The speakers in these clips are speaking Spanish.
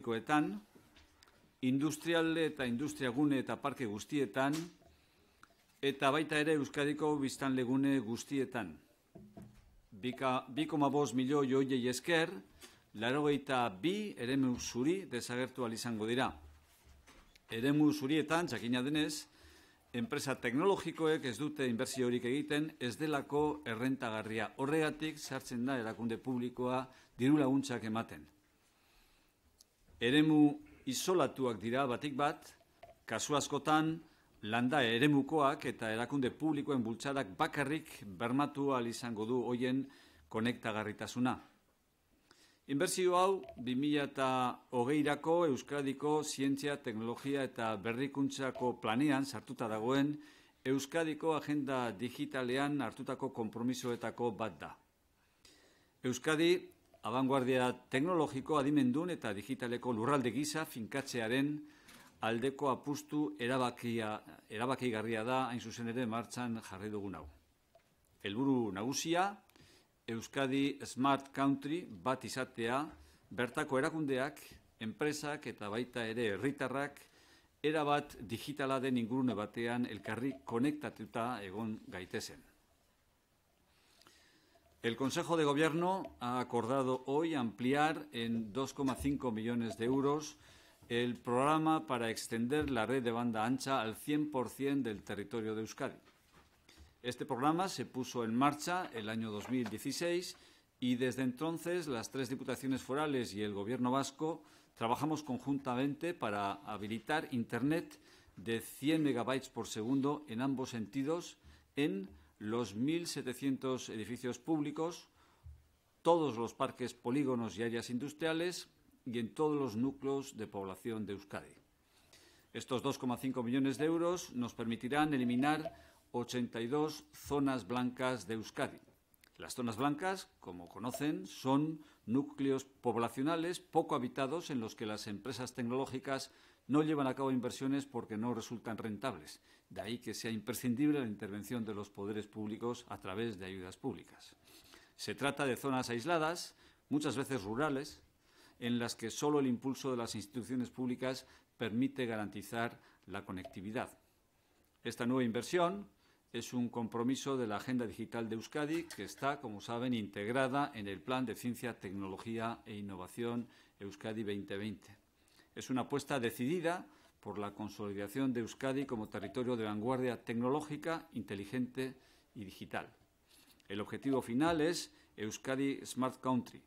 publikoetan, industrialde eta industriagune eta parke guztietan, eta baita ere Euskadiko biztanlegune guztietan. 2,5 milioi horiei esker, 82 eremu zuri desagertu ahal izango dira. Eremu zurietan, jakina denez, enpresa teknologikoek ez dute inbertsiorik egiten, ez delako errentagarria. Horregatik sartzen da erakunde publikoa diru laguntzak ematen. Eremu isolatuak dira batik bat, kasu askotan landa eremukoak eta erakunde publikoen bultzadak bakarrik bermatu ahal izango du hoien konektagarritasuna. Inbertsio hau 2020rako Euskadiko zientzia, teknologia eta berrikuntzako planean sartuta dagoen Euskadiko agenda digitalean hartutako konpromisoetako bat da. Euskadi abanguardia teknologiko adimendun eta digitaleko lurralde gisa finkatzearen aldeko apustu erabakigarria da hain zuzen ere martxan jarri dugun hau. Helburu nagusia, Euskadi Smart Country bat izatea, bertako erakundeak, enpresak eta baita ere herritarrak erabat digitala den ingurune batean elkarri konektatuta egon gaitezen. El Consejo de Gobierno ha acordado hoy ampliar en 2,5 millones de euros el programa para extender la red de banda ancha al 100% del territorio de Euskadi. Este programa se puso en marcha el año 2016 y desde entonces las 3 diputaciones forales y el Gobierno vasco trabajamos conjuntamente para habilitar Internet de 100 megabytes por segundo en ambos sentidos en los 1.700 edificios públicos, todos los parques, polígonos y áreas industriales y en todos los núcleos de población de Euskadi. Estos 2,5 millones de euros nos permitirán eliminar 82 zonas blancas de Euskadi. Las zonas blancas, como conocen, son núcleos poblacionales poco habitados en los que las empresas tecnológicas no llevan a cabo inversiones porque no resultan rentables. De ahí que sea imprescindible la intervención de los poderes públicos a través de ayudas públicas. Se trata de zonas aisladas, muchas veces rurales, en las que solo el impulso de las instituciones públicas permite garantizar la conectividad. Esta nueva inversión es un compromiso de la Agenda Digital de Euskadi que está, como saben, integrada en el Plan de Ciencia, Tecnología e Innovación Euskadi 2020. Es una apuesta decidida por la consolidación de Euskadi como territorio de vanguardia tecnológica, inteligente y digital. El objetivo final es Euskadi Smart Country,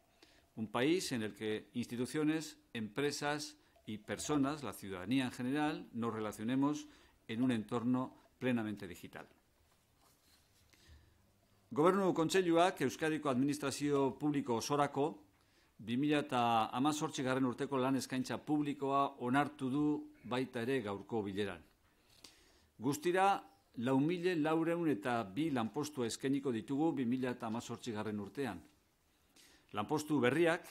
un país en el que instituciones, empresas y personas, la ciudadanía en general, nos relacionemos en un entorno plenamente digital. Gobernu Kontseiluak Euskadiko Administrazio Publiko osorako 2018 urteko lan eskaintza publikoa onartu du baita ere gaurko bileran. Guztira 4.402 lanpostu eskainiko ditugu 2018 urtean. Lanpostu berriak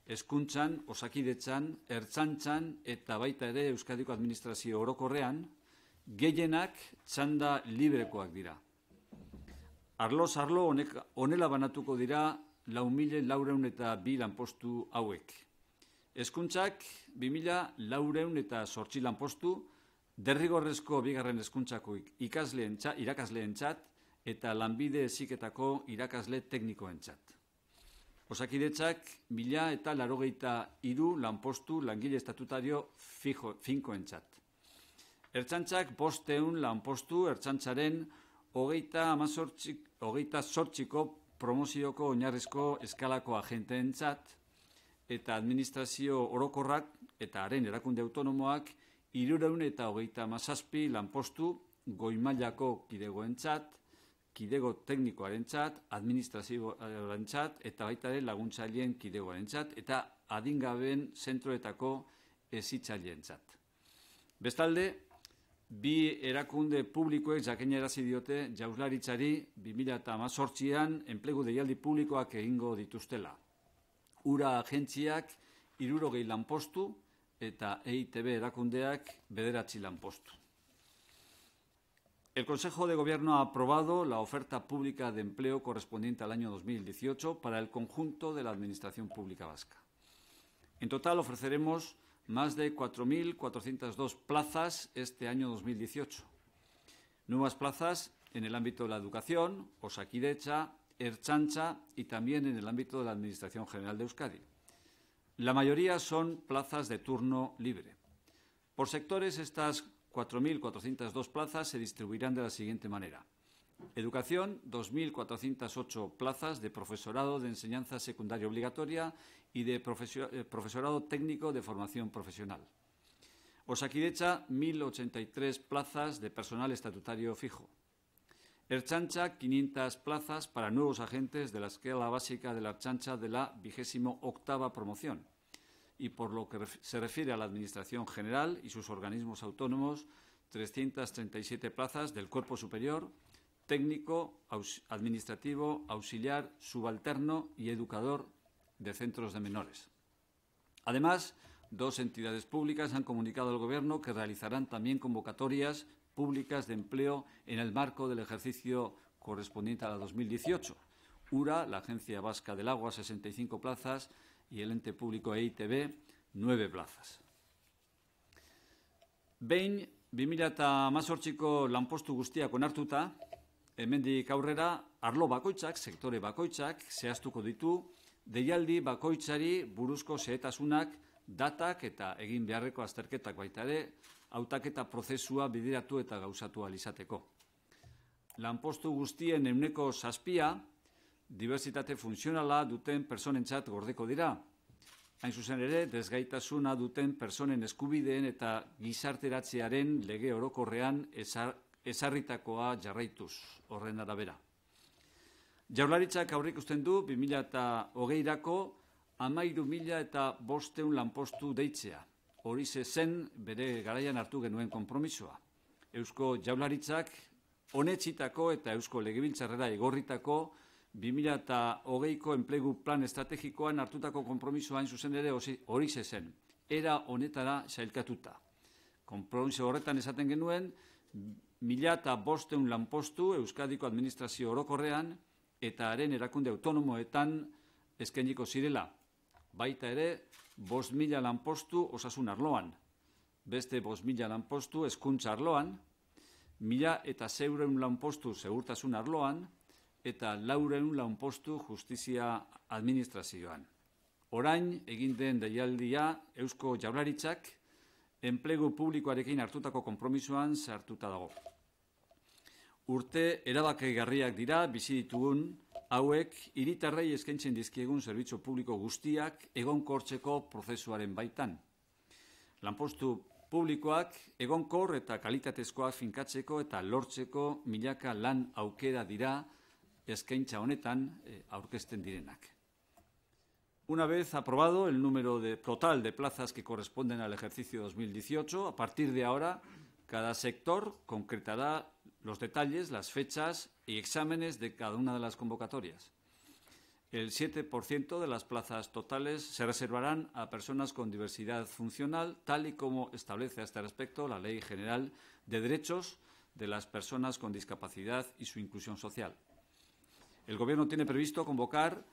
hezkuntzan, osakidetzan, ertzaintzan eta baita ere Euskadiko Administrazio orokorrean gehienak txanda librekoak dira. Arloz arlo honela banatuko dira 4.402 lanpostu hauek. Hezkuntzak 2.408 lanpostu, derrigorrezko bigarren hezkuntzako irakasleentzat eta lanbide heziketako irakasle teknikoentzat. Osakidetzak 1.083 lanpostu langile estatutario finkoentzat. Ertzaintzak 500 lanpostu ertzaintzaren 28ko promozioko oinarrizko eskalako agenteentzat eta administrazio orokorrak eta haren erakunde autonomoak 337 lanpostu goi-mailako kidegoentzat, kidego teknikoarentzat, administrazioarentzat eta baita ere laguntzaileen kidegoarentzat eta adingabeen zentroetako hezitzaileentzat. Bestalde, 2 erakunde publikoek jakinarazi diote Jaurlaritzari 2018an enplegu deialdi publikoak egingo dituztela. Ura agentziak 60 lanpostu eta EITB erakundeak 9 lanpostu. El Consejo de Gobierno ha aprobado la oferta pública de empleo correspondiente al año 2018 para el conjunto de la Administración Pública Vasca. En total ofreceremos más de 4.402 plazas este año 2018. Nuevas plazas en el ámbito de la educación, Osakidetza, Ertzaintza y también en el ámbito de la Administración General de Euskadi. La mayoría son plazas de turno libre. Por sectores, estas 4.402 plazas se distribuirán de la siguiente manera. Educación, 2.408 plazas de profesorado de enseñanza secundaria obligatoria y de profesorado técnico de formación profesional. Osakidetza, 1.083 plazas de personal estatutario fijo. Ertzaintza, 500 plazas para nuevos agentes de la escala básica de la Ertzaintza de la 28ª promoción. Y por lo que se refiere a la Administración General y sus organismos autónomos, 337 plazas del cuerpo superior, técnico, administrativo, auxiliar, subalterno y educador de centros de menores. Además, 2 entidades públicas han comunicado al Gobierno que realizarán también convocatorias públicas de empleo en el marco del ejercicio correspondiente a la 2018. URA, la Agencia Vasca del Agua, 65 plazas y el ente público EITB, 9 plazas. Behin 2018ko lanpostu guztiak onartuta, hemendik aurrera arlo bakoitzak, sektore bakoitzak zehaztuko ditu deialdi bakoitzari buruzko xehetasunak, datak eta egin beharreko azterketak baita ere, hautaketa prozesua bideratu eta gauzatu ahal izateko. Lanpostu guztien 7% dibertsitate funtzionala duten pertsonentzat gordeko dira. Hain zuzen ere, desgaitasuna duten pertsonen eskubideen eta gizarteratzearen lege orokorrean ezarritakoa jarraituz, horren arabera. Jaurlaritzak aurreikusten du 2020rako 13.500 lanpostu deitzea. Horixe zen bere garaian hartu genuen konpromisoa. Eusko Jaurlaritzak onetsitako eta Eusko Legebiltzarrera igorritako 2020ko enplegu plan estrategikoan hartutako konpromisoa hain zuzen ere horixe zen. Era honetara sailkatuta. Konpromiso horretan esaten genuen 1.500 lanpostu Euskadiko administrazio orokorrean eta haren erakunde autonomoetan eskainiko zirela. Baita ere, 5.000 lanpostu osasun arloan, beste 5.000 lanpostu hezkuntza arloan, 1.600 lanpostu segurtasun arloan eta 400 lanpostu justizia administrazioan. Orain egin den deialdia Eusko Jaurlaritzak enplegu publikoarekin hartutako konpromisoan sartuta dago. Urte erabakigarriak dira bizi ditugun hauek hiritarrei eskaintzen dizkiegun zerbitzu publiko guztiak egonkortzeko prozesuaren baitan. Lanpostu publikoak egonkor eta kalitatezkoak finkatzeko eta lortzeko milaka lan aukera dira eskaintza honetan aurkezten direnak. Una vez aprobado el número total de plazas que corresponden al ejercicio 2018, a partir de ahora, cada sector concretará los detalles, las fechas y exámenes de cada una de las convocatorias. El 7% de las plazas totales se reservarán a personas con diversidad funcional, tal y como establece a este respecto la Ley General de Derechos de las Personas con Discapacidad y su Inclusión Social. El Gobierno tiene previsto convocar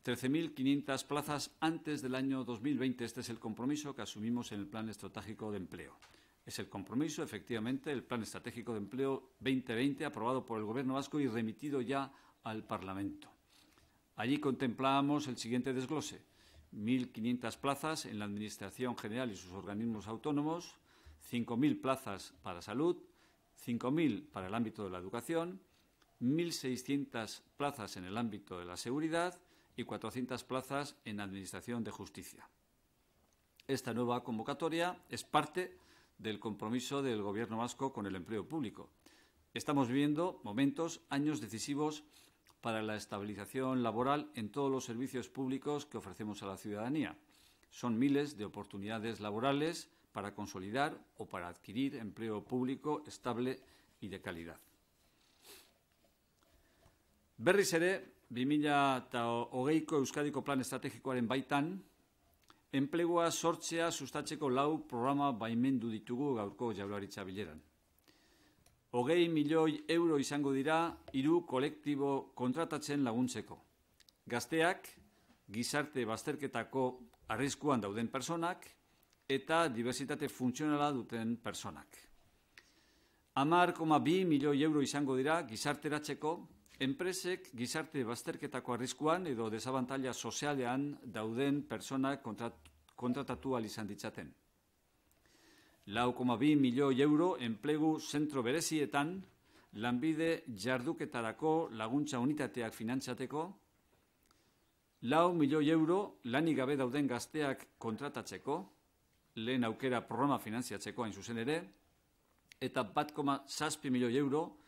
13.500 plazas antes del año 2020. Este es el compromiso que asumimos en el Plan Estratégico de Empleo. Es el compromiso, efectivamente, el Plan Estratégico de Empleo 2020, aprobado por el Gobierno vasco y remitido ya al Parlamento. Allí contemplábamos el siguiente desglose: 1.500 plazas en la Administración General y sus organismos autónomos, 5.000 plazas para salud, 5.000 para el ámbito de la educación, 1.600 plazas en el ámbito de la seguridad y 400 plazas en Administración de Justicia. Esta nueva convocatoria es parte del compromiso del Gobierno vasco con el empleo público. Estamos viviendo años decisivos para la estabilización laboral en todos los servicios públicos que ofrecemos a la ciudadanía. Son miles de oportunidades laborales para consolidar o para adquirir empleo público estable y de calidad. Berriz ere, 2020ko Euskadiko Plan Estrategikoaren baitan, enplegua sortzea sustatzeko 4 programa baimendu ditugu gaurko Jaurlaritza bileran. 20 milioi euro izango dira 3 kolektibo kontratatzen laguntzeko. Gazteak, gizarte bazterketako arriskuan dauden personak, eta diversitate funtzionala duten personak. 10,2 milioi euro izango dira gizarteratzeko enpresek gizarte bazterketako arriskuan edo desabantaila sozialean dauden personak kontratatu ahal izan ditzaten. 4,2 milioi euro enplegu zentro berezietan lanbide jarduketarako laguntza unitateak finantzateko, 4 milioi euro lanik gabe dauden gazteak kontratatzeko, lehen aukera programa finantziatzeko hain zuzen ere, eta 1,7 milioi euro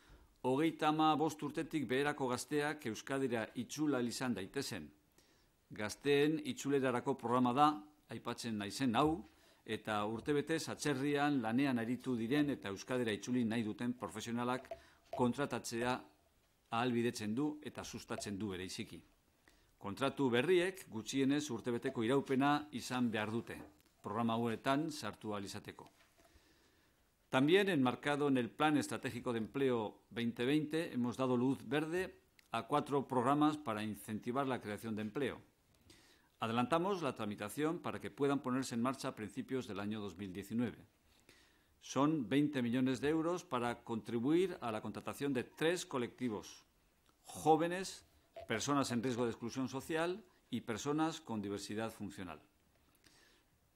35 urtetik beherako gazteak Euskadira itzula izan daitezen. Gazteen itzulerarako programa da, aipatzen naizen hau, eta urtebetez atzerrian lanean aritu diren eta Euskadira itzuli nahi duten profesionalak kontratatzea ahalbidetzen du eta sustatzen du bereiziki. Kontratu berriek gutxienez urtebeteko iraupena izan behar dute, programa hauetan sartu ahal izateko. También enmarcado en el Plan Estratégico de Empleo 2020 hemos dado luz verde a 4 programas para incentivar la creación de empleo. Adelantamos la tramitación para que puedan ponerse en marcha a principios del año 2019. Son 20 millones de euros para contribuir a la contratación de 3 colectivos: jóvenes, personas en riesgo de exclusión social y personas con diversidad funcional.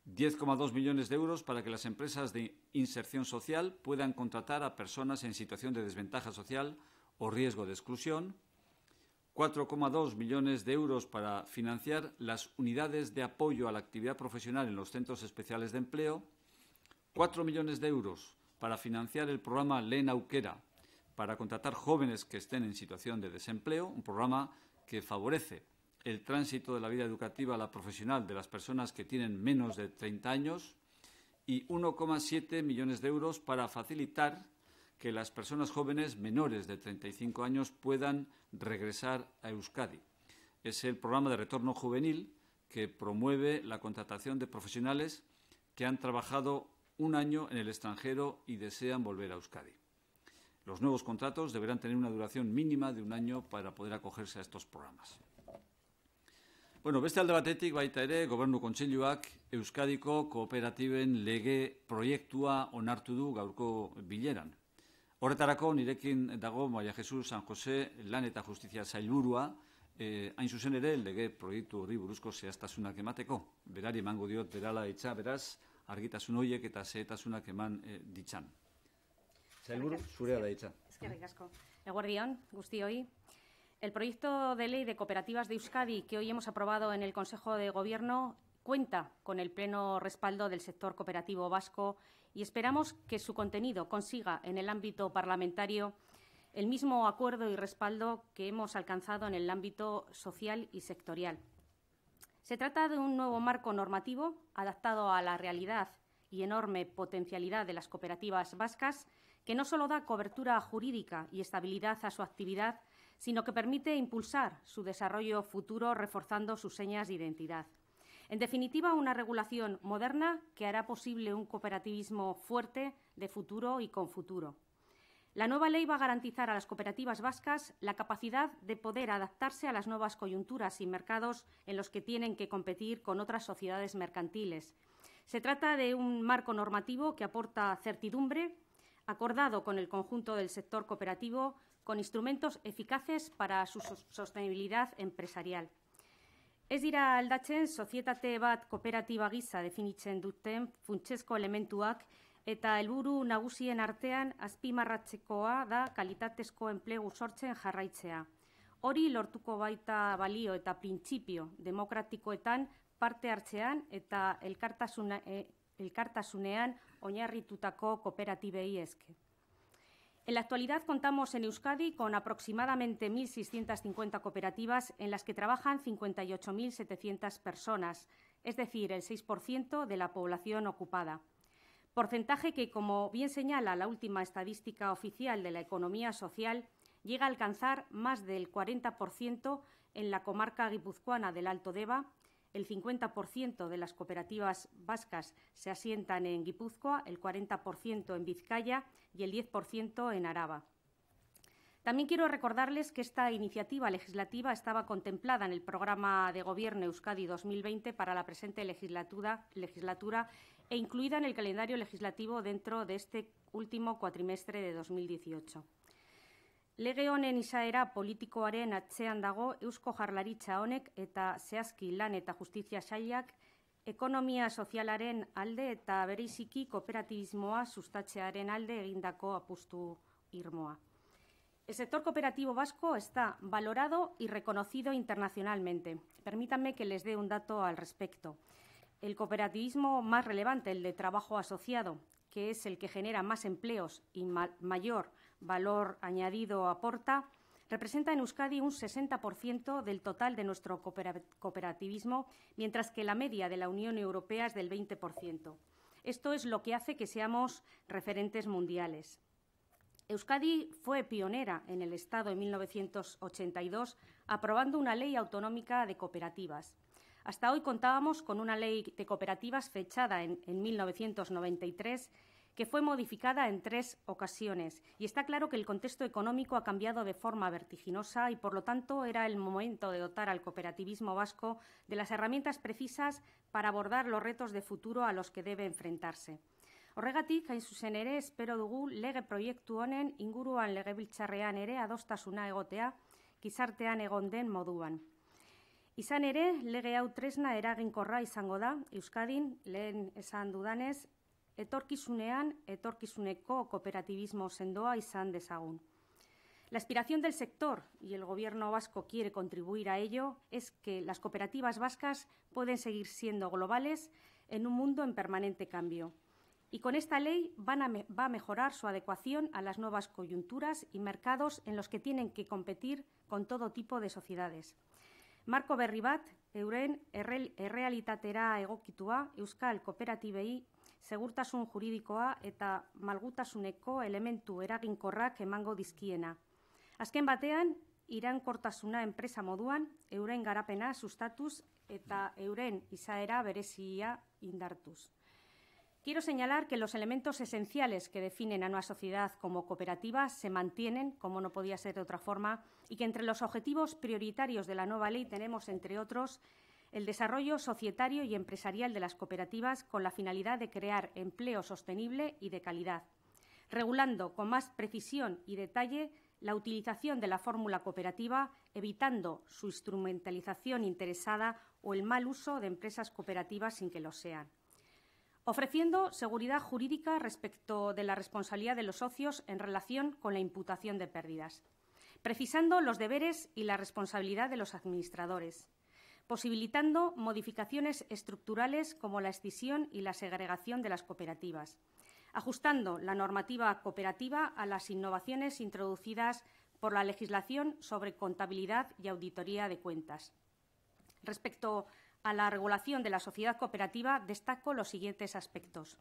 10,2 millones de euros para que las empresas de inserción social puedan contratar a personas en situación de desventaja social o riesgo de exclusión. 4,2 millones de euros para financiar las unidades de apoyo a la actividad profesional en los centros especiales de empleo. 4 millones de euros para financiar el programa Lehen Aukera, para contratar jóvenes que estén en situación de desempleo, un programa que favorece el tránsito de la vida educativa a la profesional de las personas que tienen menos de 30 años, y 1,7 millones de euros para facilitar que las personas jóvenes menores de 35 años puedan regresar a Euskadi. Es el programa de retorno juvenil que promueve la contratación de profesionales que han trabajado un año en el extranjero y desean volver a Euskadi. Los nuevos contratos deberán tener una duración mínima de 1 año para poder acogerse a estos programas. Bueno, beste alde batetik baita ere, Gobernu Kontseiluak Euskadiko kooperatiben lege proiektua onartu du gaurko bileran. Horretarako nirekin dago Maria Jesus San Jose lan eta justizia sailburua, hain zuzen ere lege proiektu horri buruzko zehaztasunak emateko. Berari emango diot berala hitza, beraz, argitasun horiek eta xehetasunak eman ditzan. Sailburu, zurea da hitza. Eskerrik asko. Eguerdi on, guztioi. El proyecto de ley de cooperativas de Euskadi que hoy hemos aprobado en el Consejo de Gobierno cuenta con el pleno respaldo del sector cooperativo vasco y esperamos que su contenido consiga en el ámbito parlamentario el mismo acuerdo y respaldo que hemos alcanzado en el ámbito social y sectorial. Se trata de un nuevo marco normativo adaptado a la realidad y enorme potencialidad de las cooperativas vascas, que no solo da cobertura jurídica y estabilidad a su actividad, sino que permite impulsar su desarrollo futuro reforzando sus señas de identidad. En definitiva, una regulación moderna que hará posible un cooperativismo fuerte, de futuro y con futuro. La nueva ley va a garantizar a las cooperativas vascas la capacidad de poder adaptarse a las nuevas coyunturas y mercados en los que tienen que competir con otras sociedades mercantiles. Se trata de un marco normativo que aporta certidumbre, acordado con el conjunto del sector cooperativo, con instrumentos eficaces para su sostenibilidad empresarial. Ez dira aldatzen sozietate bat kooperatiba gisa definitzen duten funtsezko elementuak eta helburu nagusien artean azpimarratzekoa da kalitatezko enplegu sortzen jarraitzea. Hori lortuko baita balio eta printzipio demokratikoetan parte hartzean eta elkartasunean oinarritutako kooperatibei esker. En la actualidad contamos en Euskadi con aproximadamente 1.650 cooperativas en las que trabajan 58.700 personas, es decir, el 6% de la población ocupada. Porcentaje que, como bien señala la última estadística oficial de la economía social, llega a alcanzar más del 40% en la comarca guipuzcoana del Alto Deba. El 50% de las cooperativas vascas se asientan en Guipúzcoa, el 40% en Vizcaya y el 10% en Araba. También quiero recordarles que esta iniciativa legislativa estaba contemplada en el programa de Gobierno Euskadi 2020 para la presente legislatura e incluida en el calendario legislativo dentro de este último cuatrimestre de 2018. Lege honen izaera politikoaren atzean dago Eusko Jaurlaritza honek eta zehazki lan eta justizia sailak ekonomia sozialaren alde eta bereziki kooperatibismoa sustatzearen alde egindako apustu irmoa. El sector cooperativo vasco está valorado y reconocido internacionalmente. Permítanme que les dé un dato al respecto. El cooperativismo más relevante, el de trabajo asociado, que es el que genera más empleos y mayor valor añadido aporta, representa en Euskadi un 60% del total de nuestro cooperativismo, mientras que la media de la Unión Europea es del 20%. Esto es lo que hace que seamos referentes mundiales. Euskadi fue pionera en el Estado en 1982, aprobando una ley autonómica de cooperativas. Hasta hoy contábamos con una ley de cooperativas fechada en 1993, que fue modificada en 3 ocasiones. Y está claro que el contexto económico ha cambiado de forma vertiginosa y, por lo tanto, era el momento de dotar al cooperativismo vasco de las herramientas precisas para abordar los retos de futuro a los que debe enfrentarse. Horregatik, hain zuzen ere, espero dugu lege proiektu honen inguruan legebiltzarrean ere adostasuna egotea, gizartean egon den moduan. Izan ere, lege hau tresna eraginkorra izango da, Euskadin, lehen esan dudanez, etorkizunean, etorkizuneko kooperativismo sendoa izan dezagun. La aspiración del sector, y el Gobierno vasco quiere contribuir a ello, es que las cooperativas vascas pueden seguir siendo globales en un mundo en permanente cambio. Y con esta ley va a mejorar su adecuación a las nuevas coyunturas y mercados en los que tienen que competir con todo tipo de sociedades. Marko berri bat, euren errealitatera egokitua, euskal kooperatibei segurtasun juridikoa eta malgutasuneko elementu eraginkorrak emango dizkiena. Azken batean, iraunkortasuna enpresa moduan, euren garapena sustatuz eta euren izaera berezia indartuz. Quiero señalar que los elementos esenciales que definen a una sociedad como cooperativa se mantienen, como no podía ser de otra forma, y que entre los objetivos prioritarios de la nueva ley tenemos, entre otros, el desarrollo societario y empresarial de las cooperativas con la finalidad de crear empleo sostenible y de calidad, regulando con más precisión y detalle la utilización de la fórmula cooperativa, evitando su instrumentalización interesada o el mal uso de empresas cooperativas sin que lo sean. Ofreciendo seguridad jurídica respecto de la responsabilidad de los socios en relación con la imputación de pérdidas. Precisando los deberes y la responsabilidad de los administradores. Posibilitando modificaciones estructurales como la escisión y la segregación de las cooperativas. Ajustando la normativa cooperativa a las innovaciones introducidas por la legislación sobre contabilidad y auditoría de cuentas. Respecto a la regulación de la sociedad cooperativa, destaco los siguientes aspectos.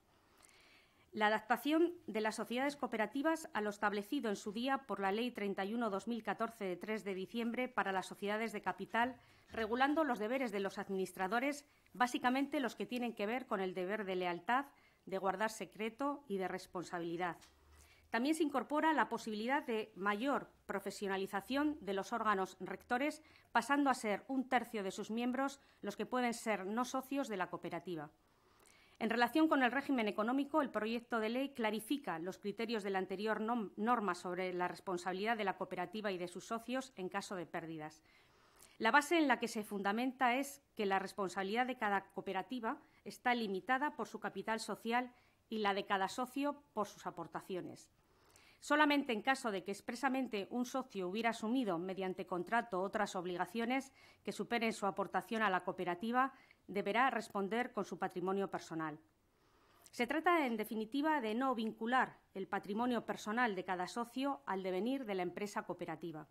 La adaptación de las sociedades cooperativas a lo establecido en su día por la Ley 31/2014 de 3 de diciembre para las sociedades de capital, regulando los deberes de los administradores, básicamente los que tienen que ver con el deber de lealtad, de guardar secreto y de responsabilidad. También se incorpora la posibilidad de mayor profesionalización de los órganos rectores, pasando a ser 1/3 de sus miembros los que pueden ser no socios de la cooperativa. En relación con el régimen económico, el proyecto de ley clarifica los criterios de la anterior norma sobre la responsabilidad de la cooperativa y de sus socios en caso de pérdidas. La base en la que se fundamenta es que la responsabilidad de cada cooperativa está limitada por su capital social y la de cada socio por sus aportaciones. Solamente en caso de que expresamente un socio hubiera asumido mediante contrato otras obligaciones que superen su aportación a la cooperativa, deberá responder con su patrimonio personal. Se trata, en definitiva, de no vincular el patrimonio personal de cada socio al devenir de la empresa cooperativa.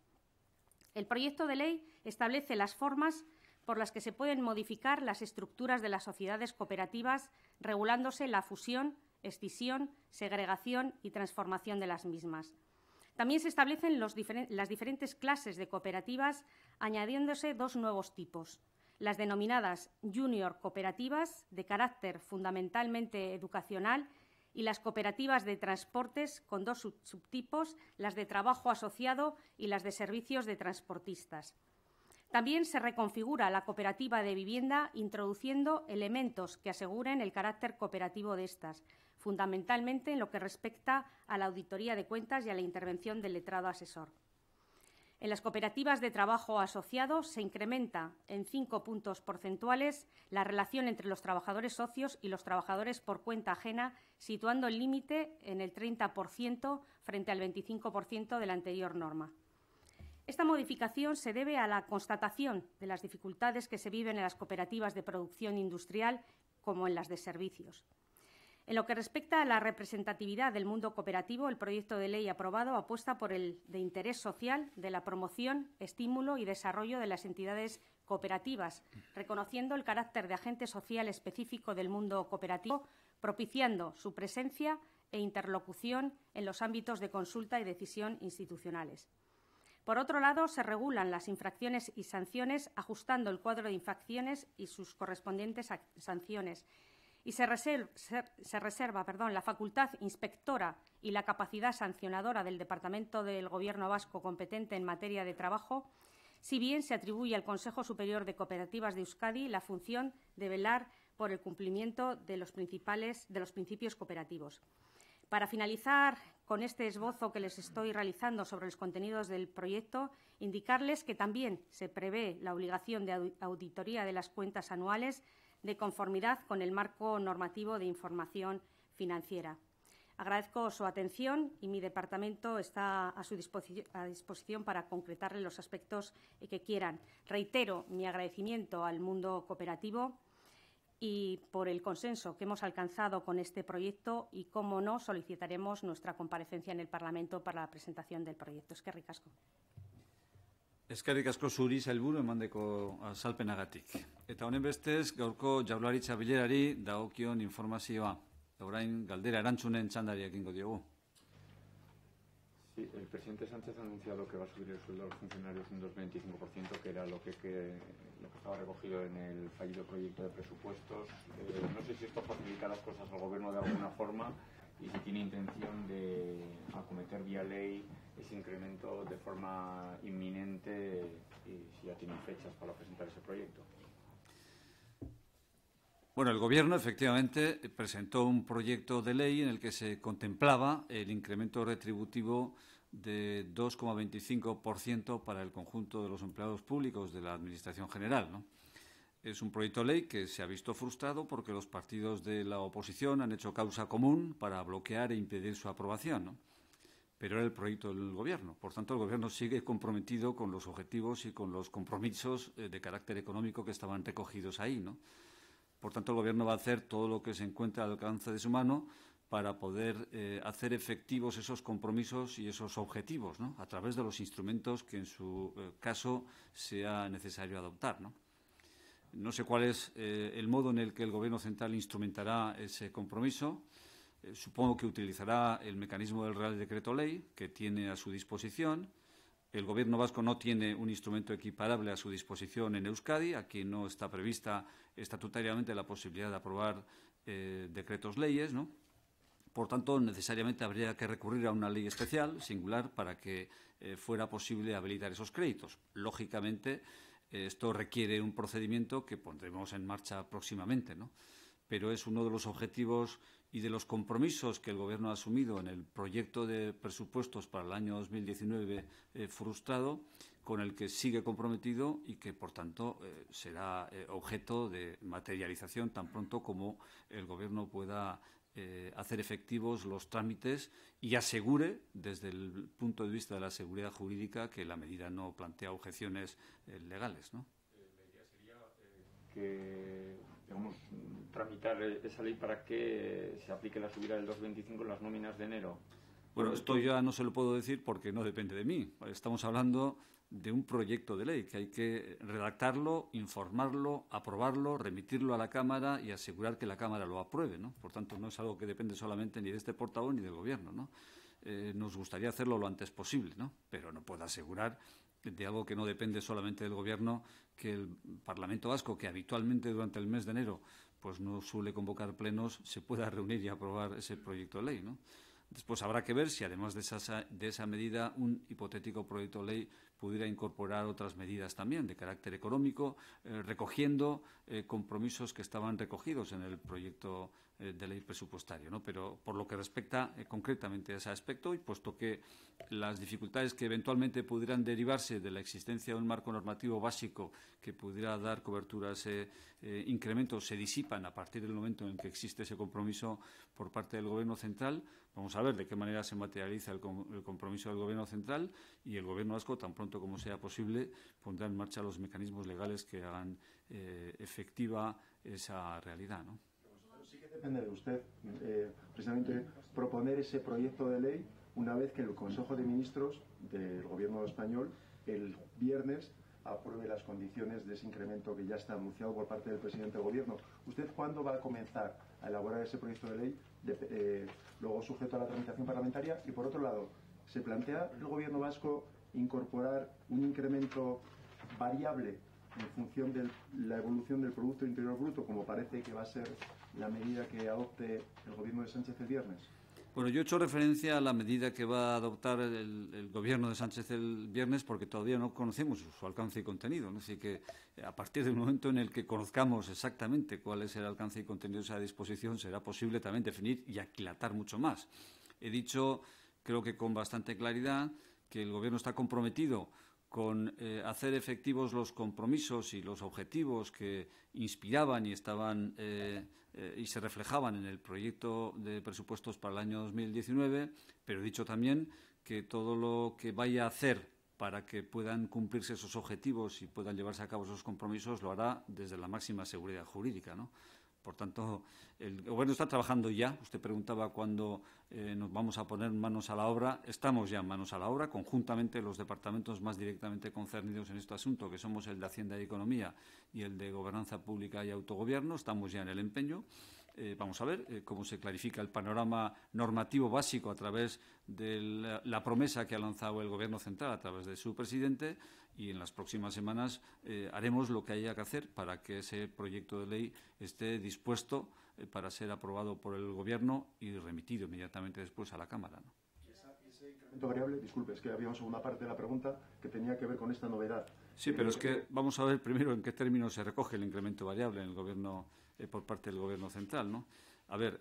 El proyecto de ley establece las formas por las que se pueden modificar las estructuras de las sociedades cooperativas, regulándose la fusión, escisión, segregación y transformación de las mismas. También se establecen las diferentes clases de cooperativas, añadiéndose 2 nuevos tipos: las denominadas junior cooperativas, de carácter fundamentalmente educacional, y las cooperativas de transportes, con 2 subtipos, las de trabajo asociado y las de servicios de transportistas. También se reconfigura la cooperativa de vivienda introduciendo elementos que aseguren el carácter cooperativo de estas, fundamentalmente en lo que respecta a la auditoría de cuentas y a la intervención del letrado asesor. En las cooperativas de trabajo asociados se incrementa en 5 puntos porcentuales la relación entre los trabajadores socios y los trabajadores por cuenta ajena, situando el límite en el 30% frente al 25% de la anterior norma. Esta modificación se debe a la constatación de las dificultades que se viven en las cooperativas de producción industrial como en las de servicios. En lo que respecta a la representatividad del mundo cooperativo, el proyecto de ley aprobado apuesta por el de interés social de la promoción, estímulo y desarrollo de las entidades cooperativas, reconociendo el carácter de agente social específico del mundo cooperativo, propiciando su presencia e interlocución en los ámbitos de consulta y decisión institucionales. Por otro lado, se regulan las infracciones y sanciones, ajustando el cuadro de infracciones y sus correspondientes sanciones. Y se reserva la facultad inspectora y la capacidad sancionadora del Departamento del Gobierno vasco competente en materia de trabajo, si bien se atribuye al Consejo Superior de Cooperativas de Euskadi la función de velar por el cumplimiento de los principios cooperativos. Para finalizar con este esbozo que les estoy realizando sobre los contenidos del proyecto, indicarles que también se prevé la obligación de auditoría de las cuentas anuales de conformidad con el marco normativo de información financiera. Agradezco su atención y mi departamento está a su disposición para concretarle los aspectos que quieran. Reitero mi agradecimiento al mundo cooperativo y por el consenso que hemos alcanzado con este proyecto y, cómo no, solicitaremos nuestra comparecencia en el Parlamento para la presentación del proyecto. Eskerrik asko. Eskerrik asko zuri sailburu emandeko azalpenagatik. Eta honen bestez, gaurko Jaurlaritza bilerari dagokion informazioa. Orain galdera erantzunen txandari ekingo diogu. Sí, el presidente Sánchez ha anunciado que va a subir el sueldo a los funcionarios un 2,25%, que era lo que estaba recogido en el fallido proyecto de presupuestos. No sé si esto facilita las cosas al Gobierno de alguna forma y si tiene intención de acometer vía ley ese incremento de forma inminente y si ya tienen fechas para presentar ese proyecto. Bueno, el Gobierno efectivamente presentó un proyecto de ley en el que se contemplaba el incremento retributivo de 2,25% para el conjunto de los empleados públicos de la Administración General, ¿no? Es un proyecto de ley que se ha visto frustrado porque los partidos de la oposición han hecho causa común para bloquear e impedir su aprobación, ¿no? Pero era el proyecto del Gobierno. Por tanto, el Gobierno sigue comprometido con los objetivos y con los compromisos de carácter económico que estaban recogidos ahí, ¿no? Por tanto, el Gobierno va a hacer todo lo que se encuentre al alcance de su mano para poder hacer efectivos esos compromisos y esos objetivos, ¿no? A través de los instrumentos que en su caso sea necesario adoptar, ¿no? No sé cuál es el modo en el que el Gobierno central instrumentará ese compromiso. Supongo que utilizará el mecanismo del Real Decreto Ley que tiene a su disposición. El Gobierno vasco no tiene un instrumento equiparable a su disposición en Euskadi. Aquí no está prevista estatutariamente la posibilidad de aprobar decretos leyes, ¿no? Por tanto, necesariamente habría que recurrir a una ley especial, singular, para que fuera posible habilitar esos créditos. Lógicamente, esto requiere un procedimiento que pondremos en marcha próximamente, ¿no? Pero es uno de los objetivos y de los compromisos que el Gobierno ha asumido en el proyecto de presupuestos para el año 2019 frustrado, con el que sigue comprometido y que, por tanto, será objeto de materialización tan pronto como el Gobierno pueda hacer efectivos los trámites y asegure, desde el punto de vista de la seguridad jurídica, que la medida no plantea objeciones legales, ¿no? La idea sería que, digamos, tramitar esa ley para que se aplique la subida del 2,25 en las nóminas de enero. Bueno, esto ya no se lo puedo decir porque no depende de mí. Estamos hablando de un proyecto de ley que hay que redactarlo, informarlo, aprobarlo, remitirlo a la Cámara y asegurar que la Cámara lo apruebe, ¿no? Por tanto, no es algo que depende solamente ni de este portavoz ni del Gobierno, ¿no? Nos gustaría hacerlo lo antes posible, ¿no? Pero no puedo asegurar de algo que no depende solamente del Gobierno, que el Parlamento vasco, que habitualmente durante el mes de enero pues no suele convocar plenos, se pueda reunir y aprobar ese proyecto de ley, ¿no? Después habrá que ver si, además de esa medida, un hipotético proyecto de ley pudiera incorporar otras medidas también de carácter económico, recogiendo compromisos que estaban recogidos en el proyecto de ley presupuestario, ¿no? Pero por lo que respecta concretamente a ese aspecto, y puesto que las dificultades que eventualmente pudieran derivarse de la existencia de un marco normativo básico que pudiera dar cobertura a ese incremento se disipan a partir del momento en que existe ese compromiso por parte del Gobierno central, vamos a ver de qué manera se materializa el compromiso del Gobierno central, y el Gobierno vasco, tan pronto como sea posible, pondrá en marcha los mecanismos legales que hagan efectiva esa realidad, ¿no? Sí que depende de usted, precisamente, proponer ese proyecto de ley una vez que el Consejo de Ministros del Gobierno español el viernes apruebe las condiciones de ese incremento que ya está anunciado por parte del presidente del Gobierno. ¿Usted cuándo va a comenzar a elaborar ese proyecto de ley, luego sujeto a la tramitación parlamentaria? Y por otro lado, ¿se plantea el Gobierno vasco incorporar un incremento variable en función de la evolución del Producto Interior Bruto, como parece que va a ser la medida que adopte el Gobierno de Sánchez el viernes? Bueno, yo he hecho referencia a la medida que va a adoptar el Gobierno de Sánchez el viernes porque todavía no conocemos su alcance y contenido, ¿no? Así que a partir del momento en el que conozcamos exactamente cuál es el alcance y contenido de esa disposición, será posible también definir y aquilatar mucho más. He dicho, creo que con bastante claridad, que el Gobierno está comprometido con hacer efectivos los compromisos y los objetivos que inspiraban y estaban y se reflejaban en el proyecto de presupuestos para el año 2019, pero he dicho también que todo lo que vaya a hacer para que puedan cumplirse esos objetivos y puedan llevarse a cabo esos compromisos lo hará desde la máxima seguridad jurídica, ¿no? Por tanto, el Gobierno está trabajando ya. Usted preguntaba cuándo nos vamos a poner manos a la obra. Estamos ya manos a la obra, conjuntamente los departamentos más directamente concernidos en este asunto, que somos el de Hacienda y Economía y el de Gobernanza Pública y Autogobierno. Estamos ya en el empeño. Vamos a ver cómo se clarifica el panorama normativo básico a través de la promesa que ha lanzado el Gobierno central a través de su presidente, y en las próximas semanas haremos lo que haya que hacer para que ese proyecto de ley esté dispuesto para ser aprobado por el Gobierno y remitido inmediatamente después a la Cámara, ¿no? Ese incremento variable, disculpe, es que había una segunda parte de la pregunta que tenía que ver con esta novedad. Sí, pero es que vamos a ver primero en qué términos se recoge el incremento variable en el Gobierno por parte del Gobierno central, ¿no? A ver,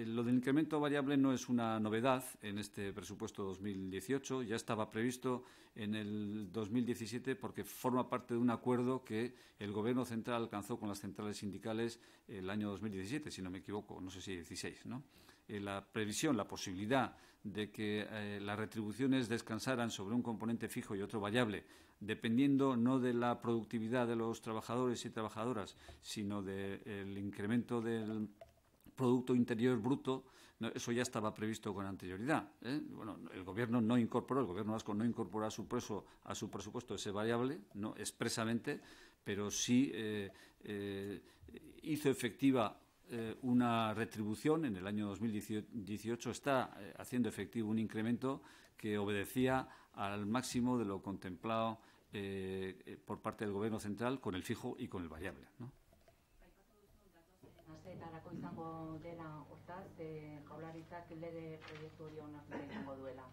lo del incremento variable no es una novedad en este presupuesto 2018, ya estaba previsto en el 2017 porque forma parte de un acuerdo que el Gobierno central alcanzó con las centrales sindicales el año 2017, si no me equivoco, no sé si 16, ¿no? La previsión, la posibilidad de que las retribuciones descansaran sobre un componente fijo y otro variable, dependiendo no de la productividad de los trabajadores y trabajadoras, sino del incremento del Producto Interior Bruto, eso ya estaba previsto con anterioridad, ¿eh? Bueno, el Gobierno vasco no incorporó a su presupuesto ese variable, no expresamente, pero sí hizo efectiva una retribución en el año 2018, está haciendo efectivo un incremento que obedecía al máximo de lo contemplado por parte del Gobierno central con el fijo y con el variable, ¿no? Asteetarako izango dela hortaz, Jaurlaritzak lege proiektu hori onartu izango duela.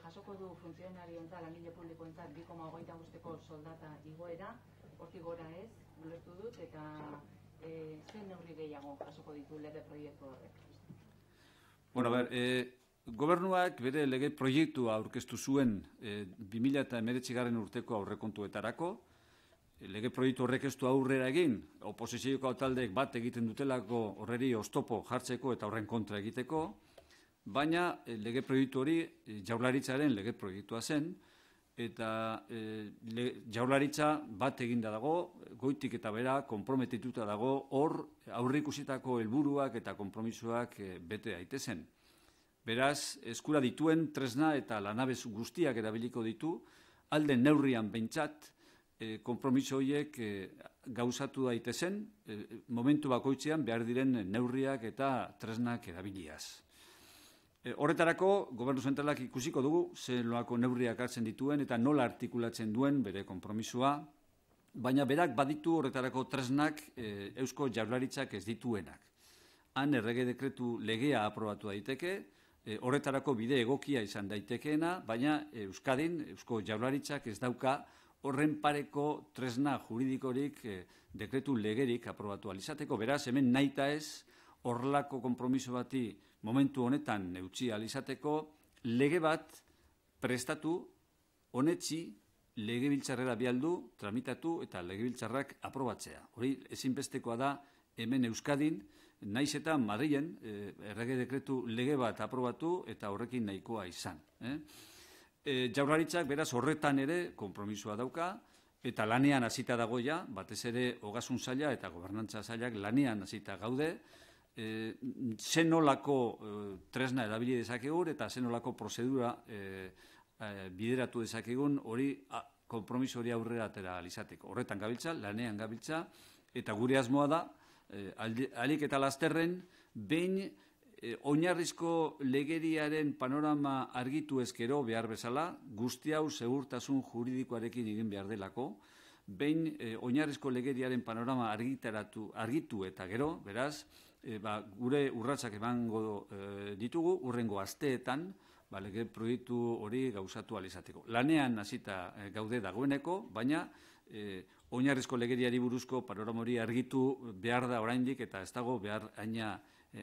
Jasoko du funtzionarioentzat, langile publikoentzat 2,25ko soldata igoera, hortik gora ez, ulertu dut, eta zein neurri gehiago jasoko ditu lege proiektu horrek? Bueno, a ver, Gobernuak bere lege proiektua aurkeztu zuen 2019 urteko aurrekontuetarako. Lege proiektu horrek ez du aurrera egin, oposizioko taldeek bat egiten dutelako horreri oztopo jartzeko eta horren kontra egiteko, baina lege proiektu hori Jaurlaritzaren lege proiektua zen, eta Jaurlaritza bat eginda dago, goitik eta bera konprometituta dago, hor aurreikusitako helburuak eta konpromisoak bete daitezen. Beraz, eskura dituen tresna eta lanabez guztiak erabiliko ditu, alden neurrian behintzat, konpromiso horiek gauzatu daitezen, momentu bakoitzean behar diren neurriak eta tresnak erabiliaz. Horretarako, Gobernu zentralak ikusiko dugu zenolako neurriak hartzen dituen eta nola artikulatzen duen bere konpromisoa, baina berak baditu horretarako tresnak Eusko Jaurlaritzak ez dituenak. Han errege dekretu legea aprobatu daiteke, horretarako bide egokia izan daitekeena, baina Euskadin, Eusko Jaurlaritzak ez dauka horren pareko tresna juridikorik dekretu legerik aprobatu alizateko. Beraz, hemen nahita ez, horrelako konpromiso bati momentu honetan eutsi alizateko, lege bat prestatu, honetzi, legebiltzarrera bialdu, tramitatu eta legebiltzarrak aprobatzea. Hori ezinbestekoa da hemen Euskadin, naiz eta Madrilen errege dekretu lege bat aprobatu eta horrekin nahikoa izan. Jaurlaritzak beraz horretan ere konpromisoa dauka eta lanean hasita dago ja, batez ere ogasun saila eta gobernantza sailak lanean hasita gaude, zenolako tresna erabili dezakegun eta zenolako prozedura bideratu dezakegun hori konpromiso hori aurrera atera alizateko. Horretan gabiltza, lanean gabiltza, eta gure asmoa da, ahalik eta lasterren, behin oinarrizko legeriaren panorama argitu ezkero behar bezala, guzti hau segurtasun juridikoarekin egin behar delako, behin oinarrizko legeriaren panorama argitu eta gero, beraz, gure urratsak emango ditugu, hurrengo asteetan, lege proiektu hori gauzatu alizateko. Lanean hasita gaude dagoeneko, baina oinarrizko legeriari buruzko panorama hori argitu behar da oraindik eta ez dago behar aina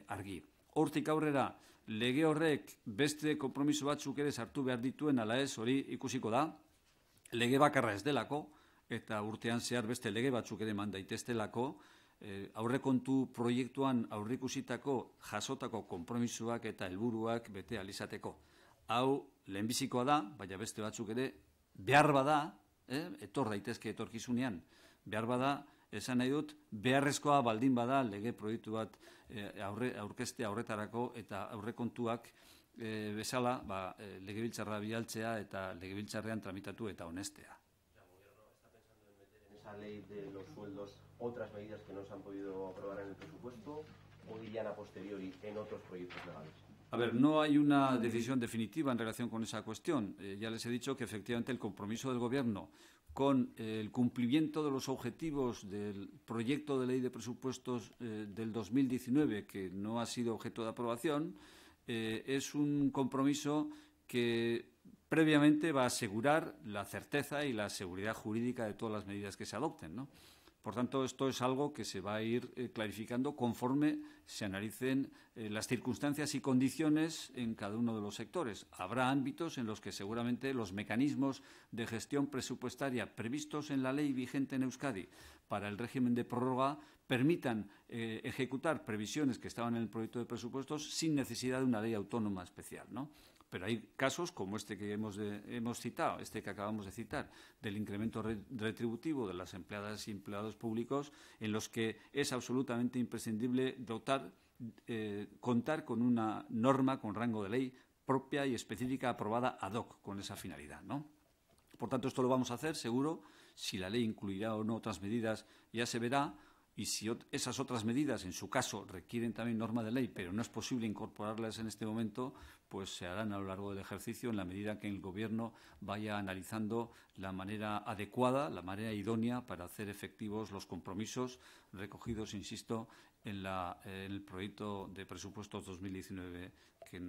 argi. Hortik aurrera, lege horrek beste konpromiso batzuk ere sartu behar dituen ala ez hori ikusiko da, lege bakarra ez delako, eta urtean zehar beste lege batzuk ere eman daiteztelako, aurrekontu proiektuan aurreikusitako jasotako konpromisoak eta helburuak bete alizateko. Hau lehenbizikoa da, baina beste batzuk ere behar bada, etor daitezke etorkizunean, behar bada, esan nahi dut, beharrezkoa baldin bada lege proiektu bat aurkeztea horretarako eta aurrekontuak bezala legebiltzarra bialtzea eta legebiltzarrean tramitatu eta honestea. ¿La ley de los sueldos otras medidas que no se han podido aprobar en el presupuesto o irían a posteriori en otros proyectos legales? A ver, no hay una decisión definitiva en relación con esa cuestión. Ya les he dicho que efectivamente el compromiso del Gobierno con el cumplimiento de los objetivos del proyecto de ley de presupuestos del 2019, que no ha sido objeto de aprobación, es un compromiso que previamente va a asegurar la certeza y la seguridad jurídica de todas las medidas que se adopten, ¿no? Por tanto, esto es algo que se va a ir clarificando conforme se analicen las circunstancias y condiciones en cada uno de los sectores. Habrá ámbitos en los que seguramente los mecanismos de gestión presupuestaria previstos en la ley vigente en Euskadi para el régimen de prórroga permitan ejecutar previsiones que estaban en el proyecto de presupuestos sin necesidad de una ley autónoma especial, ¿no? Pero hay casos como este que hemos citado, este que acabamos de citar, del incremento retributivo de las empleadas y empleados públicos, en los que es absolutamente imprescindible contar con una norma con rango de ley propia y específica aprobada ad hoc con esa finalidad, ¿no? Por tanto, esto lo vamos a hacer, seguro. Si la ley incluirá o no otras medidas ya se verá. Y si esas otras medidas, en su caso, requieren también norma de ley, pero no es posible incorporarlas en este momento, pues se harán a lo largo del ejercicio en la medida que el Gobierno vaya analizando la manera adecuada, la manera idónea para hacer efectivos los compromisos recogidos, insisto, en el proyecto de presupuestos 2019 que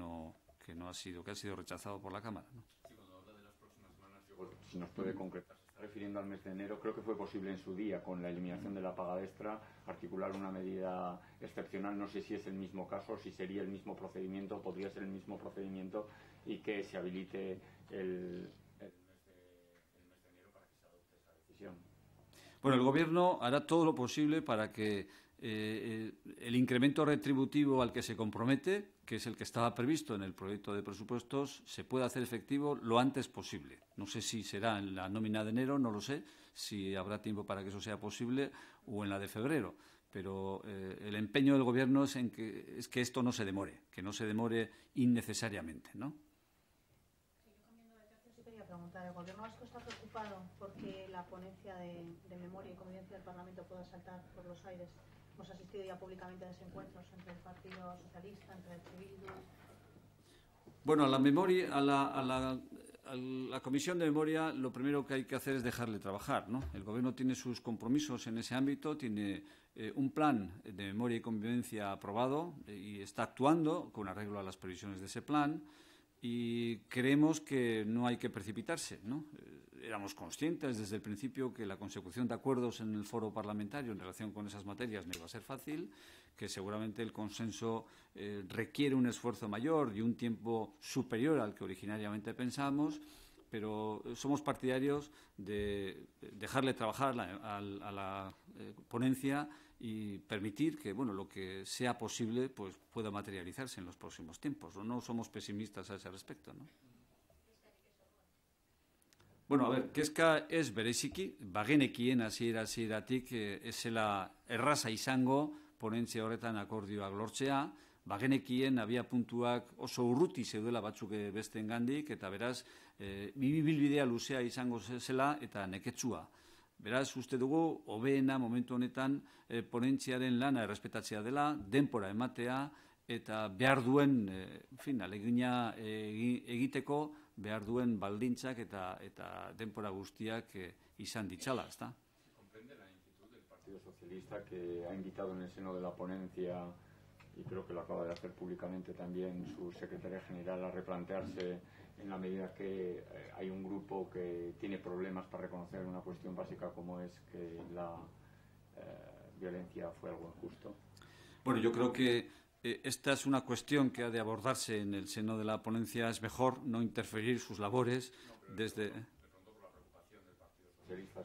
ha sido rechazado por la Cámara, ¿no? Sí, cuando habla de las próximas semanas, si nos puede concretar. Refiriendo al mes de enero, creo que fue posible en su día, con la eliminación de la paga extra, articular una medida excepcional. No sé si es el mismo caso, si sería el mismo procedimiento, podría ser el mismo procedimiento, y que se habilite el mes de enero para que se adopte esa decisión. Bueno, el Gobierno hará todo lo posible para que el incremento retributivo al que se compromete, que es el que estaba previsto en el proyecto de presupuestos, se pueda hacer efectivo lo antes posible. No sé si será en la nómina de enero, no lo sé, si habrá tiempo para que eso sea posible, o en la de febrero. Pero el empeño del Gobierno es que esto no se demore, que no se demore innecesariamente, ¿no? ¿El Gobierno vasco está preocupado porque la ponencia de memoria y convivencia del Parlamento pueda saltar por los aires? Hemos asistido ya públicamente a desencuentros entre el Partido Socialista, entre el Bildu. Bueno, a la memoria, la Comisión de Memoria lo primero que hay que hacer es dejarle trabajar, ¿no? El Gobierno tiene sus compromisos en ese ámbito, tiene un plan de memoria y convivencia aprobado y está actuando con arreglo a las previsiones de ese plan, y creemos que no hay que precipitarse, ¿no? Éramos conscientes desde el principio que la consecución de acuerdos en el foro parlamentario en relación con esas materias no iba a ser fácil, que seguramente el consenso requiere un esfuerzo mayor y un tiempo superior al que originariamente pensamos, pero somos partidarios de dejarle trabajar a la ponencia y permitir que, bueno, lo que sea posible pues pueda materializarse en los próximos tiempos. No somos pesimistas a ese respecto, ¿no? Bueno, a ver, kezka ez bereziki, bagenekien hasieratik ez zela erraza izango ponentzia horretan akordioak lortzea, bagenekien abiapuntuak oso urruti zeudela batzuk besteengandik, eta beraz, bilbidea luzea izango zela eta neketsua. Beraz, uste dugu, hobeena momentu honetan ponentziaren lana errespetatzea dela, denpora ematea, eta behar duen, alegina egiteko, behar duen baldintzak eta denpora guztiak izan ditzala, ezta? ¿Se comprende la inquietud del Partido Socialista, que ha invitado en el seno de la ponencia, y creo que lo acaba de hacer públicamente también su secretaria general, a replantearse en la medida que hay un grupo que tiene problemas para reconocer una cuestión básica como es que la violencia fue algo injusto? Bueno, yo creo que esta es una cuestión que ha de abordarse en el seno de la ponencia. Es mejor no interferir sus labores desde...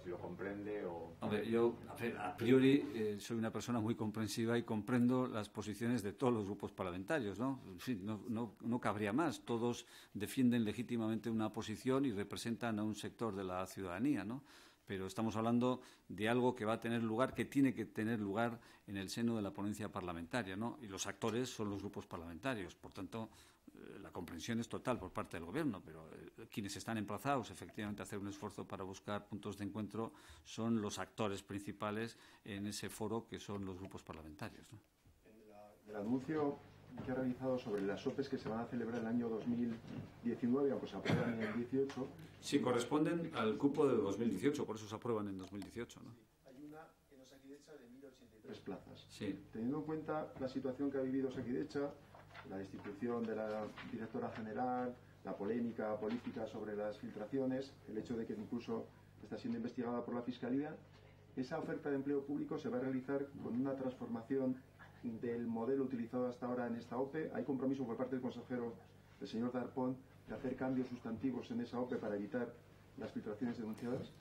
Si lo comprende o... Hombre, yo a priori soy una persona muy comprensiva y comprendo las posiciones de todos los grupos parlamentarios, ¿no? En fin, no cabría más. Todos defienden legítimamente una posición y representan a un sector de la ciudadanía, ¿no? Pero estamos hablando de algo que va a tener lugar, que tiene que tener lugar en el seno de la ponencia parlamentaria, ¿no? Y los actores son los grupos parlamentarios. Por tanto, la comprensión es total por parte del Gobierno, pero quienes están emplazados efectivamente a hacer un esfuerzo para buscar puntos de encuentro son los actores principales en ese foro, que son los grupos parlamentarios, ¿no? El anuncio que ha realizado sobre las OPEs que se van a celebrar en el año 2019, aunque se aprueban en el 2018... Sí, corresponden al cupo de 2018, por eso se aprueban en 2018, ¿no? Hay una en Osakidecha de 1.083 plazas. Sí. Teniendo en cuenta la situación que ha vivido Osakidecha, la destitución de la directora general, la polémica política sobre las filtraciones, el hecho de que incluso está siendo investigada por la Fiscalía, esa oferta de empleo público se va a realizar con una transformación del modelo utilizado hasta ahora en esta OPE. ¿Hay compromiso por parte del consejero, el señor Darpón, de hacer cambios sustantivos en esa OPE para evitar las filtraciones denunciadas?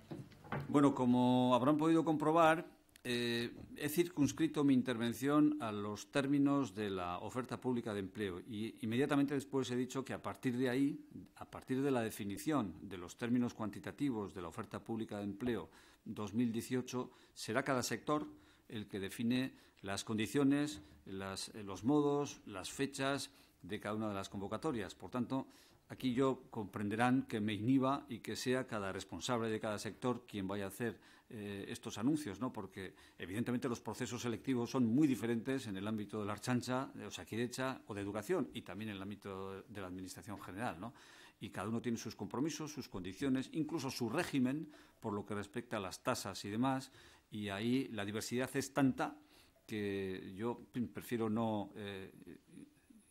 Bueno, como habrán podido comprobar, he circunscrito mi intervención a los términos de la oferta pública de empleo y inmediatamente después he dicho que a partir de ahí, a partir de la definición de los términos cuantitativos de la oferta pública de empleo 2018, será cada sector el que define las condiciones, los modos, las fechas de cada una de las convocatorias. Por tanto, aquí comprenderán que me inhiba y que sea cada responsable de cada sector quien vaya a hacer estos anuncios, ¿no? Porque evidentemente los procesos selectivos son muy diferentes en el ámbito de la Ertzaintza, de Osakidecha o de educación, y también en el ámbito de la Administración General, ¿no? Y cada uno tiene sus compromisos, sus condiciones, incluso su régimen por lo que respecta a las tasas y demás, y ahí la diversidad es tanta que yo prefiero no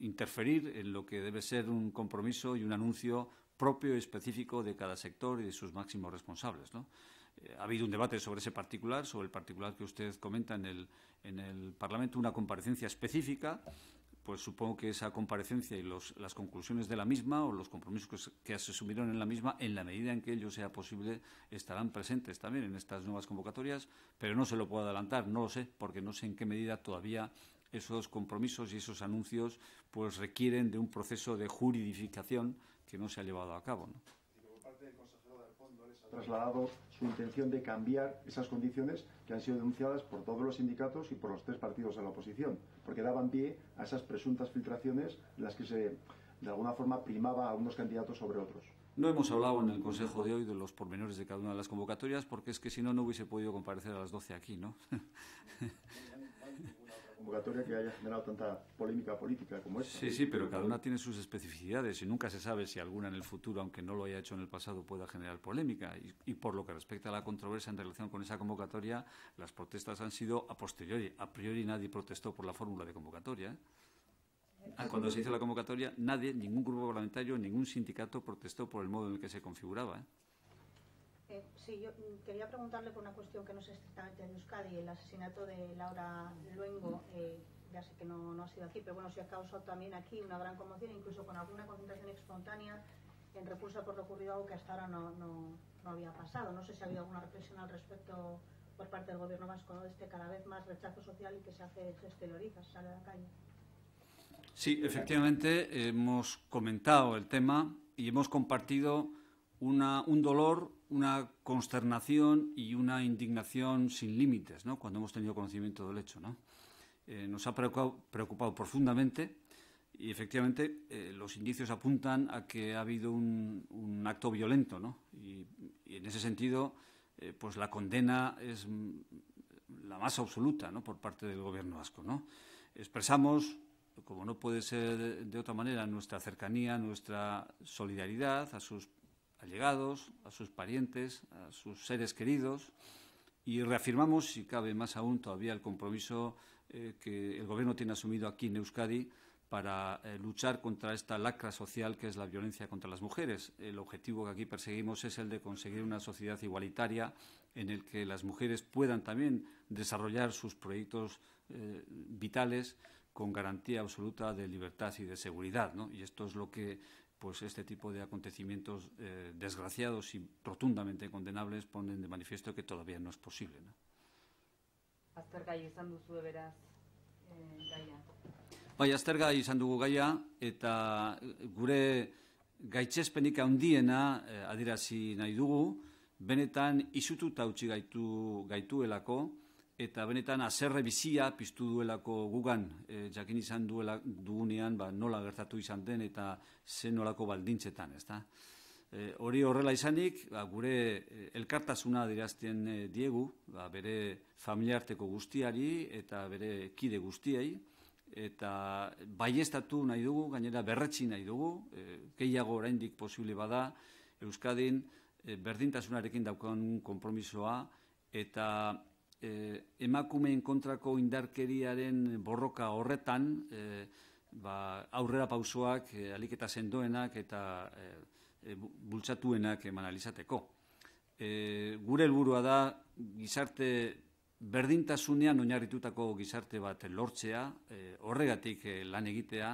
interferir en lo que debe ser un compromiso y un anuncio propio y específico de cada sector y de sus máximos responsables, ¿no? Ha habido un debate sobre ese particular, sobre el particular que usted comenta en el Parlamento, una comparecencia específica. Pues supongo que esa comparecencia y las conclusiones de la misma o los compromisos que se asumieron en la misma, en la medida en que ello sea posible, estarán presentes también en estas nuevas convocatorias, pero no se lo puedo adelantar, no lo sé, porque no sé en qué medida todavía esos compromisos y esos anuncios pues requieren de un proceso de juridificación que no se ha llevado a cabo, ¿no? Por parte del consejero Darpón no les ha trasladado su intención de cambiar esas condiciones que han sido denunciadas por todos los sindicatos y por los tres partidos de la oposición, porque daban pie a esas presuntas filtraciones en las que se, de alguna forma, primaba a unos candidatos sobre otros. No hemos hablado en el Consejo de hoy de los pormenores de cada una de las convocatorias, porque es que si no, no hubiese podido comparecer a las 12 aquí, ¿no? convocatoria que haya generado tanta polémica política como esta. Sí, pero cada una tiene sus especificidades y nunca se sabe si alguna en el futuro, aunque no lo haya hecho en el pasado, pueda generar polémica. Y por lo que respecta a la controversia en relación con esa convocatoria, las protestas han sido a posteriori. A priori nadie protestó por la fórmula de convocatoria. Cuando se hizo la convocatoria, nadie, ningún grupo parlamentario, ningún sindicato protestó por el modo en el que se configuraba. Sí, yo quería preguntarle por una cuestión que no es estrictamente de Euskadi, el asesinato de Laura Luengo. Ya sé que no ha sido aquí, pero bueno, se ha causado también aquí una gran conmoción, incluso con alguna concentración espontánea en repulsa por lo ocurrido, algo que hasta ahora no había pasado. No sé si ha habido alguna reflexión al respecto por parte del gobierno vasco, ¿no? De este cada vez más rechazo social y que se exterioriza, se sale a la calle. Sí, efectivamente, hemos comentado el tema y hemos compartido un dolor, una consternación y una indignación sin límites, ¿no?, cuando hemos tenido conocimiento del hecho, ¿no? Nos ha preocupado profundamente y, efectivamente, los indicios apuntan a que ha habido un acto violento, ¿no? Y en ese sentido, pues la condena es la más absoluta, ¿no?, por parte del Gobierno vasco, ¿no? Expresamos, como no puede ser de otra manera, nuestra cercanía, nuestra solidaridad a sus allegados, a sus parientes, a sus seres queridos, y reafirmamos, si cabe más aún todavía, el compromiso que el Gobierno tiene asumido aquí en Euskadi para luchar contra esta lacra social que es la violencia contra las mujeres. El objetivo que aquí perseguimos es el de conseguir una sociedad igualitaria en el que las mujeres puedan también desarrollar sus proyectos vitales con garantía absoluta de libertad y de seguridad, ¿no? Y esto es lo que, pues, este tipo de acontecimientos desgraciados y rotundamente condenables ponen de manifiesto que todavía no es posible, ¿no? Aztergai izan duzu beraz gaia. Bai, aztergai izan dugu gaia eta gure gaitzespenik handiena adierazi nahi dugu, benetan izututa utzi gaituelako eta benetan haserre bizia piztu duelako gugan, jakin izan dugunean nola gertatu izan den eta zen nolako baldintzetan, ezta? Hori horrela izanik, gure elkartasuna adierazten diegu, bere familiarteko guztiari eta bere kide guztiei, eta baieztatu nahi dugu, gainera berretsi nahi dugu, gehiago oraindik posible bada, Euskadin berdintasunarekin daukan konpromisoa eta emakumeen kontrako indarkeriaren borroka horretan aurrera pausoak ahalik eta sendoenak eta bultzatuenak eman ahal izateko. Gure helburua da gizarte berdintasunean oinarritutako gizarte bat lortzea, horregatik lan egitea,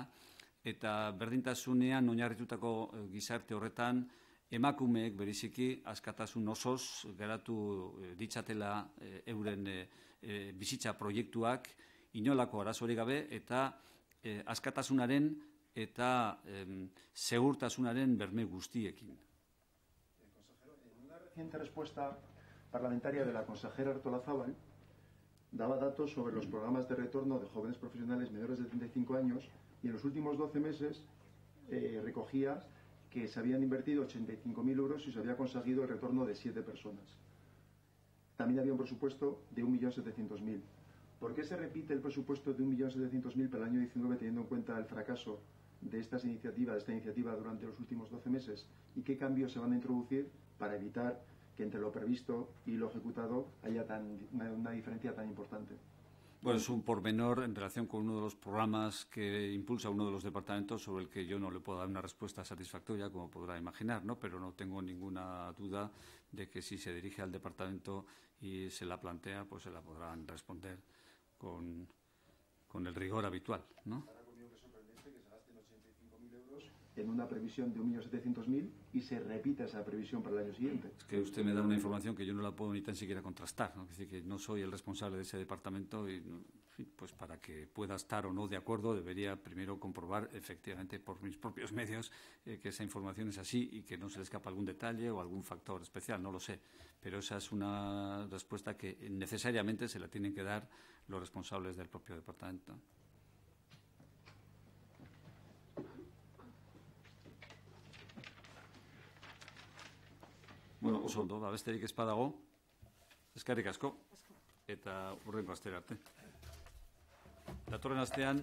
eta berdintasunean oinarritutako gizarte horretan emakumeek bereziki askatasun osoz geratu ditzatela euren bizitza proiektuak inolako arazorik gabe eta askatasunaren eta segurtasunaren berme guztiekin. Consejero, en una reciente respuesta parlamentaria de la consejera Artolazabal daba datos sobre los programas de retorno de jóvenes profesionales menores de 35 años y en los últimos 12 meses recogía que se habían invertido 85.000 euros y se había conseguido el retorno de 7 personas. También había un presupuesto de 1.700.000. ¿Por qué se repite el presupuesto de 1.700.000 para el año 19 teniendo en cuenta el fracaso de esta iniciativa durante los últimos 12 meses? ¿Y qué cambios se van a introducir para evitar que entre lo previsto y lo ejecutado haya una diferencia tan importante? Bueno, es un pormenor en relación con uno de los programas que impulsa uno de los departamentos sobre el que yo no le puedo dar una respuesta satisfactoria, como podrá imaginar, ¿no? Pero no tengo ninguna duda de que si se dirige al departamento y se la plantea, pues se la podrán responder con el rigor habitual, ¿no? En una previsión de 1.700.000 y se repite esa previsión para el año siguiente. Es que usted me da una información que yo no la puedo ni tan siquiera contrastar, ¿no? Es decir, que no soy el responsable de ese departamento y, pues para que pueda estar o no de acuerdo debería primero comprobar efectivamente por mis propios medios que esa información es así y que no se le escapa algún detalle o algún factor especial, no lo sé. Pero esa es una respuesta que necesariamente se la tienen que dar los responsables del propio departamento. Bueno, oso ondo, besterik ez badago, eskerrik asko, eta hurrengo astera arte. datorren astean,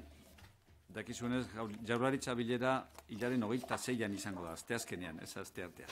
dakizuenez, Jaurlaritza bilera hilaren 26an izango da, asteazkenean, ez asteartean.